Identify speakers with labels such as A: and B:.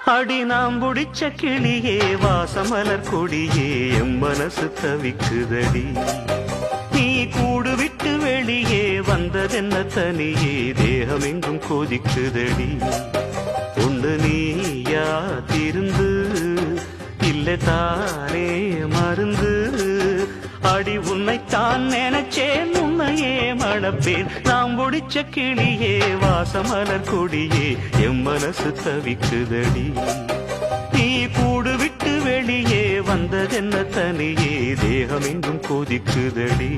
A: அடி நாம் புடிச்ச கிளியே வாசமலர் கொடியே எம் மனசு தவிக்குதடி நீ கூடு விட்டு வெளியே வந்ததென்ன தனியே தேகம் எங்கும் கொதிக்குதடி ஒன்று நீயா திருந்து இல்லை தானே மருந்து அடி உன்னைத்தான் நினைச்சேன் உன்னையே மணப்பேன் நாம் புடிச்ச கிளியே வாசமலர் கொடியே எம் மனசு தவிக்குதடி நீ கூடு விட்டு வெளியே வந்ததென்ன தனியே தேகம் எங்கும் கொதிக்குதடி